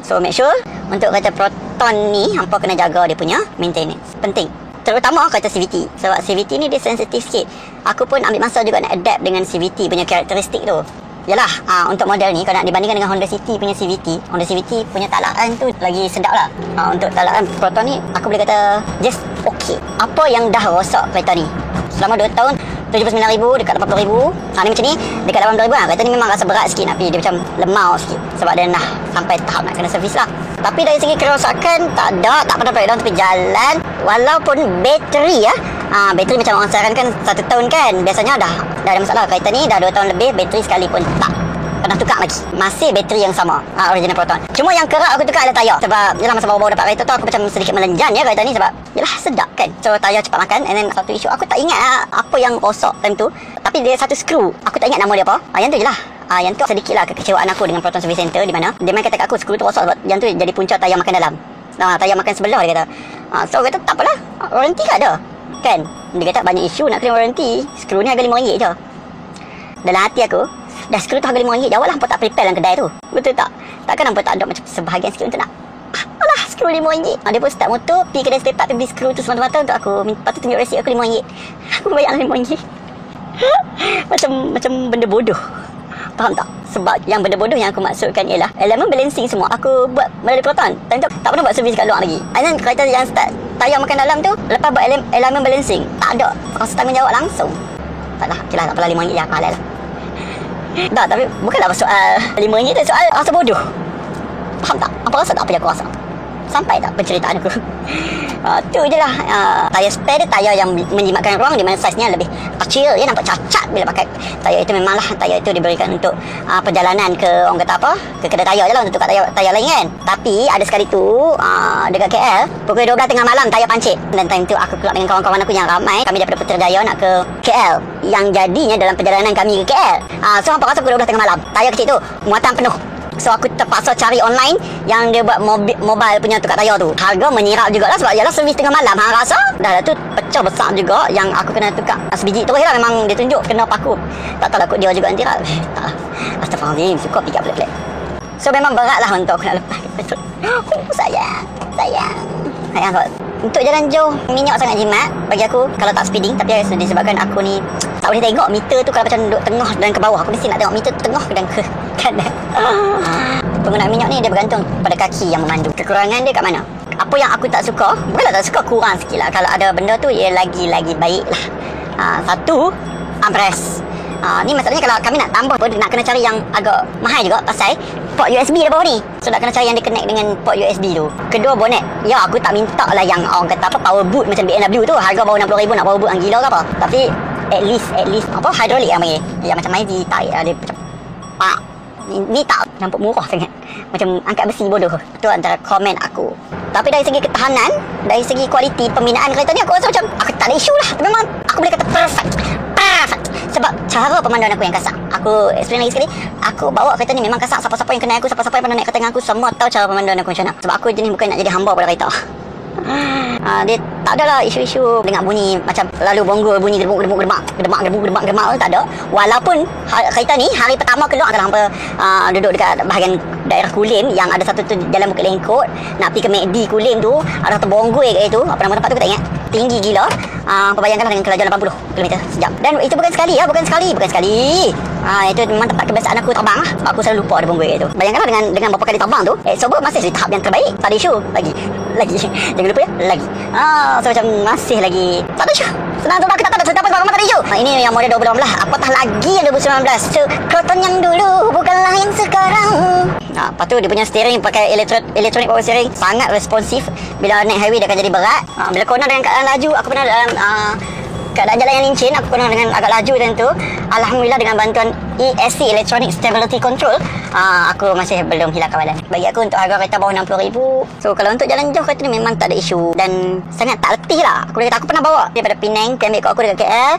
A: So make sure untuk kereta Proton ni hampa kena jaga dia punya maintenance. Penting. Terutama kereta CVT. Sebab CVT ni dia sensitif sikit. Aku pun ambil masa juga nak adapt dengan CVT punya karakteristik tu. Yalah, untuk model ni kalau nak dibandingkan dengan Honda City punya CVT, Honda CVT punya talaan tu lagi sedap lah. Untuk talaan Proton ni aku boleh kata just okey. Apa yang dah rosak kereta ni selama 2 tahun, 79,000 dekat 80,000. Ni macam ni dekat 80,000 lah. Kereta ni memang rasa berat sikit nak pergi. Dia macam lemau sikit sebab dia dah sampai tahap nak kena servis lah. Tapi dari segi kerosakan tak pernah breakdown tepi jalan. Walaupun bateri bateri macam orang sarankan 1 tahun kan. Biasanya dah ada masalah. Kereta ni dah 2 tahun lebih, bateri sekali pun tak pernah tukar lagi. Masih bateri yang sama, original Proton. Cuma yang kerap aku tukar adalah tayar. Sebab yelah masa baru-baru dapat kereta tu aku macam sedikit melenjan ya kereta ni. Sebab yelah sedap kan. So tayar cepat makan. And then satu isu aku tak ingat apa yang rosak time tu. Tapi dia satu skru, aku tak ingat nama dia apa. Yang tu je lah. Yang tu sedikit lah kekecewaan aku dengan Proton Service Center. Di mana dia main kata kat aku skru tu rosak sebab yang tu jadi punca tayar makan dalam. Tayar makan sebelah dia kata. So kata tak apalah, warranty kan ada kan. Dia kata banyak isu nak claim warranty. Skru ni harga RM5 je. Dalam hati aku, dah skru tu harga RM5, jawablah hampa tak prepare dalam kedai tu. Betul tak? Takkan hampa tak ada macam sebahagian sikit untuk nak alah skru RM5. Dia pun start motor pergi kedai spare part tu beli skru tu semata-mata untuk aku. Lepas tu tunjuk resit aku RM5. Aku bayar RM5. Macam benda bodoh. Faham tak? Sebab yang benda bodoh yang aku maksudkan ialah elemen balancing semua aku buat melalui Proton. Time tu tak pernah buat servis kat luar lagi. And then kereta yang start tayar makan dalam tu, lepas buat elemen balancing, tak ada rasa tanggungjawab langsung. Taklah, okeylah, tak apalah RM5 je, halal lah. Tak, tapi bukanlah soal RM5 tu, soal rasa bodoh. Faham tak? Apa rasa tak apa yang aku rasa? Sampai tak penceritaan aku? Tu je lah. Tayar spare dia tayar yang menjimatkan ruang, di mana saiznya lebih kecil. Dia nampak cacat bila pakai tayar itu. Memanglah tayar itu diberikan untuk perjalanan ke, orang kata apa, ke kedai tayar je lah, untuk tukar tayar lain kan. Tapi ada sekali tu dekat KL pukul 12 tengah malam tayar pancit. Dan time tu aku keluar dengan kawan-kawan aku yang ramai. Kami daripada Putrajaya nak ke KL, yang jadinya dalam perjalanan kami ke KL. So hampa rasa pukul 12 tengah malam tayar kecil tu muatan penuh. So aku terpaksa cari online yang dia buat mobile punya tukar tayar tu. Harga menyirap jugalah sebab ialah servis tengah malam. Rasa dah tu pecah besar juga yang aku kena tukar. Sebiji terus lah memang dia tunjuk kena paku. Tak tahu lah kot dia juga nanti lah. Tak lah. Astaghfirullahaladzim, suka pick up pelik-pelik. So memang berat lah untuk aku nak lepas petrol. Sayang sebab untuk jalan jauh minyak sangat jimat bagi aku kalau tak speeding. Tapi disebabkan aku ni tak boleh tengok meter tu kalau macam duduk tengah dan ke bawah. Aku mesti nak tengok meter tengah dan ke kanan. Penggunaan minyak ni dia bergantung pada kaki yang memandu. Kekurangan dia kat mana? Apa yang aku tak suka, bukanlah tak suka, kurang sikit lah. Kalau ada benda tu ia lagi baik lah. Satu, armrest. Ni masalahnya kalau kami nak tambah pun nak kena cari yang agak mahal juga pasal port USB dah bawah ni. So nak kena cari yang dia connect dengan port USB tu. Kedua, bonet. Ya aku tak minta lah yang orang kata apa power boot macam BMW tu. Harga bawah RM60,000 nak power boot yang gila ke apa. Tapi at least apa hydraulic yang panggil. Yang macam main ditarik lah dia macam pak. Ni tak nampak murah sangat. Macam angkat besi bodoh. Itu antara komen aku. Tapi dari segi ketahanan, dari segi kualiti pembinaan kereta ni aku rasa macam aku tak ada isu lah. Memang aku boleh kata perfect. Sebab cara pemanduan aku yang kasar. Aku explain lagi sekali. Aku bawa kereta ni memang kasar. Siapa-siapa yang kenal aku, siapa-siapa yang pernah naik kereta dengan aku, semua tahu cara pemanduan aku macam mana. Sebab aku jenis bukan nak jadi hamba pada kereta. Dia tak ada lah isu-isu dengar bunyi macam lalu bonggol bunyi gedebuk-gedebuk gemak tu tak ada. Walaupun kereta ni hari pertama keluar kalau hampa duduk dekat bahagian daerah Kulim yang ada satu tu jalan Bukit Lengkot nak pergi ke McD Kulim tu, ada satu bonggol kat itu, apa nama tempat tu aku tak ingat, tinggi gila. Bayangkanlah dengan kelajuan 80 km sejam. Dan itu bukan sekali. Itu memang tempat kebiasaan aku terbang lah. Aku selalu lupa ada bonggol itu. Bayangkanlah dengan beberapa kali terbang tu, sober masih di tahap yang terbaik. Tak ada isu lagi. Jangan lupa ya, lagi. So macam masih lagi tak ada isu. Senang tu aku tak tahu kenapa tak ada isu. Ini yang model 2018. Apatah lagi yang 2019. So Proton yang dulu bukanlah yang sekarang. Lepas tu dia punya steering pakai electronic power steering, sangat responsif. Bila naik highway dia akan jadi berat. Bila corner dengan keadaan laju, aku pernah dalam keadaan jalan yang licin, aku kena dengan agak laju tentu. Alhamdulillah dengan bantuan ESC, Electronic Stability Control, aku masih belum hilang kawalan. Bagi aku untuk harga kereta bawah RM60,000. So kalau untuk jalan jauh kereta ni memang tak ada isu dan sangat tak letih lah. Aku kata aku pernah bawa daripada Penang, dia ambil kat aku dekat KL,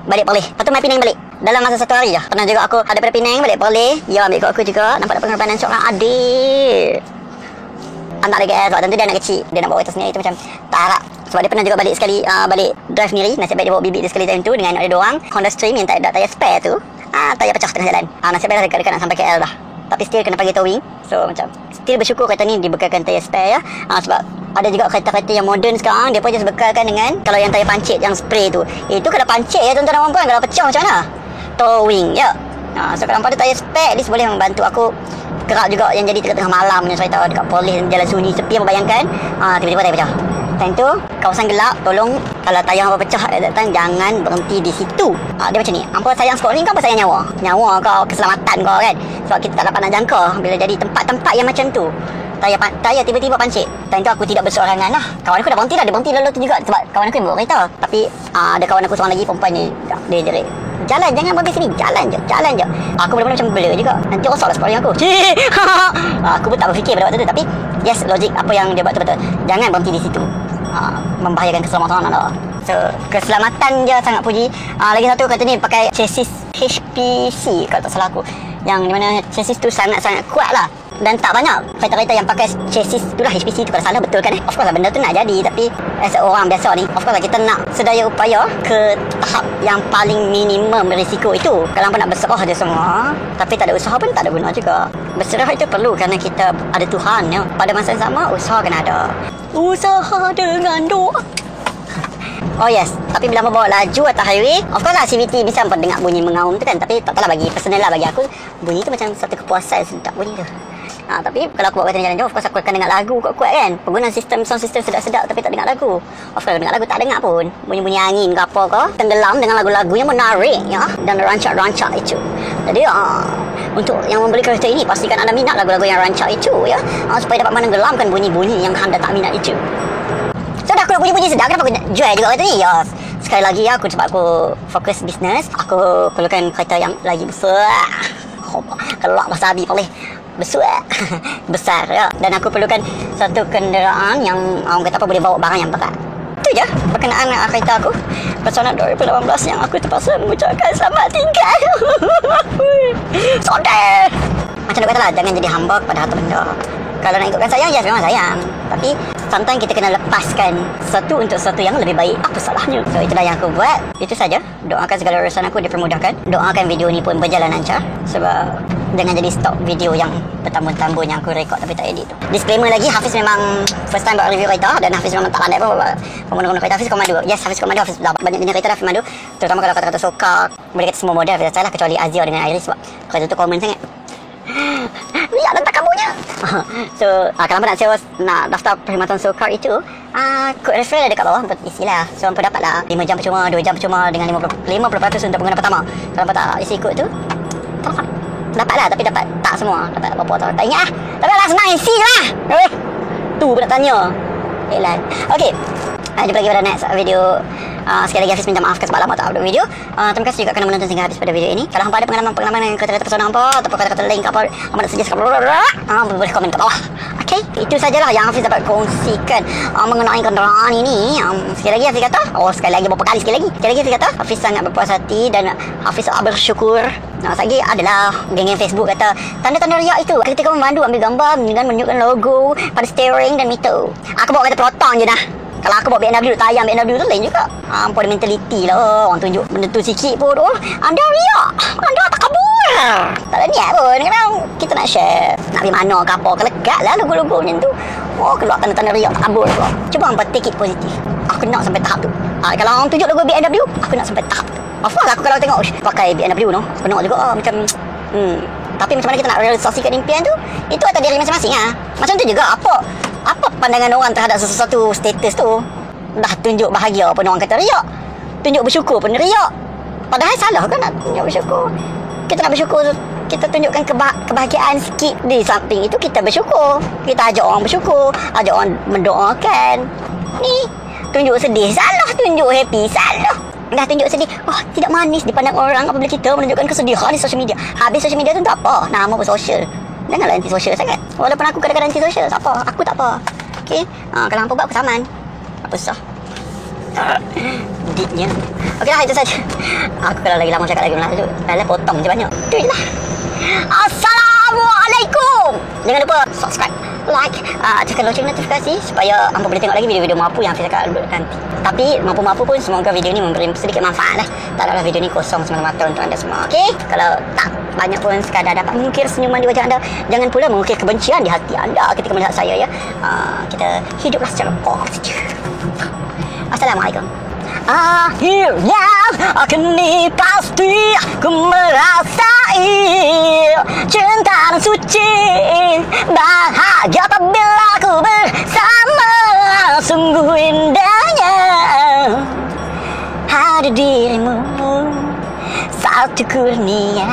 A: balik Perlis. Lepas tu main Penang balik dalam masa 1 hari je. Pernah juga aku daripada Penang balik Perlis, dia ambil kat aku juga. Nampak ada pengorbanan seorang adik anak lagi sebab tentu dia anak kecil, dia nak bawa kereta sendiri, itu macam tak harap. Sebab dia pernah juga balik sekali, balik drive sendiri. Nasib baik dia bawa bibik dia sekali time tu dengan ada 2 orang Honda Stream yang tak ada tayar spare tu. Tayar pecah tengah jalan. Nasib baik dah dekat-dekat nak sampai KL dah. Tapi still kena panggil towing. So macam still bersyukur kereta ni dibekalkan tayar spare ya. Sebab ada juga kereta-kereta yang moden sekarang, dia pun just bekalkan dengan, kalau yang tayar pancit yang spray tu, itu kalau pancit ya tuan-tuan dan puan, kalau pecah macam mana? Towing ya. So kalau pada tayar spare, this boleh membantu aku. Kerap juga yang jadi tengah malam punya cerita dekat Perlis, jalan sunyi sepi yang membayangkan, tiba-tiba tayar pecah. Time tu kawasan gelap, tolong kalau tayar apa pecah datang, jangan berhenti di situ. Dia macam ni, hampa sayang skor ni kau apa sayang nyawa kau, keselamatan kau kan. Sebab kita tak dapat nak jangka bila jadi tempat-tempat yang macam tu, tayar tiba-tiba pancit. Time tu aku tidak berseorangan lah. Kawan aku dah berhenti dah, dia berhenti lalu tu juga sebab kawan aku yang bawa kereta. Tapi ada kawan aku seorang lagi perempuan ni, dia jerit, jalan, jangan berhenti sini, jalan je. Aku benar-benar macam blur juga. Nanti rosak lah skor aku. Aku pun tak berfikir pada waktu tu. Tapi yes, logik apa yang dia buat tu betul. Jangan berhenti di situ, membahayakan keselamatan anda. So keselamatan dia sangat puji. Lagi satu kereta ni pakai chassis HPC kalau tak salah aku, yang dimana chassis tu sangat-sangat kuat lah. Dan tak banyak kereta-kereta yang pakai chassis tu lah, HPC tu, kalau salah betul kan. Of course lah benda tu nak jadi, tapi as orang biasa ni, of course lah kita nak sedaya upaya ke tahap yang paling minimum risiko itu. Kalau hampa nak berserah dia semua, tapi tak ada usaha pun tak ada guna juga. Berserah itu perlu kerana kita ada Tuhan ya. Pada masa yang sama, usaha kena ada. Usaha dengan doa. Oh yes, tapi bila bawa laju atas highway, of course lah CVT bisa hampa dengar bunyi mengaum tu kan. Tapi tak tahu lah, bagi personal lah, bagi aku bunyi tu macam satu kepuasan sedap bunyi tu. Tapi kalau aku bawa kereta jalan jauh, of course aku akan dengar lagu kuat-kuat kan. Penggunaan sound system sedap-sedap tapi tak dengar lagu. Of course dengar lagu tak dengar pun. Bunyi-bunyi angin ke apa ke, tenggelam dengan lagu-lagu yang menarik ya, dan rancak-rancak itu. Jadi untuk yang membeli kereta ini, pastikan anda minat lagu-lagu yang rancak itu ya, supaya dapat menenggelamkan bunyi-bunyi yang anda tak minat itu. So dah aku nak bunyi-bunyi sedap, kenapa aku nak jual juga kereta ni? Ya, sekali lagi ya, sebab aku fokus bisnes, aku perlukan kereta yang lagi besar. Kelak bahasa Abi boleh besar ya. Dan aku perlukan satu kenderaan yang orang kata apa, boleh bawa barang yang berat. Itu je berkenaan kereta aku. Pesona 2018 yang aku terpaksa mengucapkan selamat tinggal. Sodeh. Macam nak kata lah, jangan jadi hamba kepada harta benda. Kalau nak ikutkan sayang, yes memang sayang. Tapi sometimes kita kena lepaskan satu untuk satu yang lebih baik. Apa salahnya? So itulah yang aku buat. Itu saja. Doakan segala urusan aku dipermudahkan. Doakan video ni pun berjalan lancar. Sebab jangan jadi stop video yang bertambun-tambun yang aku rekod tapi tak edit tu. Disclaimer lagi, Hafiz memang first time buat review kereta. Dan Hafiz memang tak pandai pun penggunaan kereta. Hafiz komando. Yes, Hafiz komando. Hafiz dah banyak jenis kereta dah komando. Terutama kalau kata-kata sokar, boleh kata semua model Hafiz dah salah, kecuali Azia dengan Iris. Sebab kereta tu common sangat. Lihat letak kamunya. So kalau nak sewa, nak daftar perkhidmatan sokar itu, kod referral ada kat bawah, hampa isilah. So hampa dapat lah 5 jam percuma, 2 jam percuma dengan 50% untuk pengguna pertama. Kalau hampa tak isi kod tu, dapat lah, tapi dapat tak semua. Dapat berapa tahun tak ingat lah. Tapi lah senang isi lah. Tu pun nak tanya iklan. Okay, jumpa lagi pada next video. Sekali lagi Hafiz minta maaf sebab lama tak upload video. Terima kasih juga kerana menonton sehingga habis pada video ini. Kalau hampa ada pengalaman dengan kereta-kereta pesona hampa ataupun kata-kata lain apa, hampa nak suggest boleh komen kat bawah. Okay, itu sajalah yang Hafiz dapat kongsikan mengenai kenderaan ini. Sekali lagi Hafiz kata, sekali lagi Hafiz kata, Hafiz sangat berpuas hati dan Hafiz bersyukur. Lagi adalah geng-geng Facebook kata tanda-tanda riak itu ketika memandu ambil gambar dan menunjukkan logo pada steering dan meter. Aku bawa kereta Proton je dah. Kalau aku bawa BMW, tayang BMW tu lain juga. Hampa ada mentaliti lah. Orang tunjuk benda tu sikit pun. Anda riak, anda tak kabur. Tak ada niat pun. Kadang kita nak share, nak pergi mana ke apa, kelekat lah logo-logo macam tu. Keluar tanda-tanda riak, tak kabur pula. Cuba hampa take it positif. Aku nak sampai tahap tu. Kalau orang tunjuk logo BMW, aku nak sampai tahap tu. Of course aku kalau tengok pakai BMW no, aku nak juga macam tapi macam mana kita nak realisasikan impian tu, itu atas diri masing-masing lah. Macam tu juga apa pandangan orang terhadap sesuatu status tu. Dah tunjuk bahagia pun orang kata riak, tunjuk bersyukur pun riak. Padahal salah kan nak tunjuk bersyukur. Kita nak bersyukur, kita tunjukkan kebahagiaan sikit. Di samping itu kita bersyukur, kita ajak orang bersyukur, ajak orang mendoakan. Ni tunjuk sedih salah, tunjuk happy salah. dah tunjuk sedih. Oh, tidak manis dipandang orang apabila kita menunjukkan kesedihan di social media. Habis social media tu tak apa, nama pun sosial. Janganlah anti sosial sangat. Walaupun aku kadang-kadang anti sosial, tak apa, aku tak apa. Okey, kalau hampa buat aku saman. Apa susah. Diknya. Okeylah, itu saja. Aku kalau lagi lama cakap lagi Melayu, dah potong je banyak. Tu je lah. Assalamualaikum. Jangan lupa subscribe, like, tekan lonceng notifikasi supaya hampa boleh tengok lagi video-video mampu yang Hafiz cakap nanti. Tapi mampu-mampu pun semoga video ni memberi sedikit manfaat lah. Tak adalah video ni kosong semata-mata untuk anda semua. Okey? Kalau tak banyak pun sekadar dapat mengukir senyuman di wajah anda, jangan pula mengukir kebencian di hati anda ketika melihat saya ya. Kita hiduplah secara positif. Assalamualaikum. Akhirnya kini pasti aku merasai cinta dan suci, bahagia apabila aku bersama. Sungguh indahnya ada dirimu, satu kurnia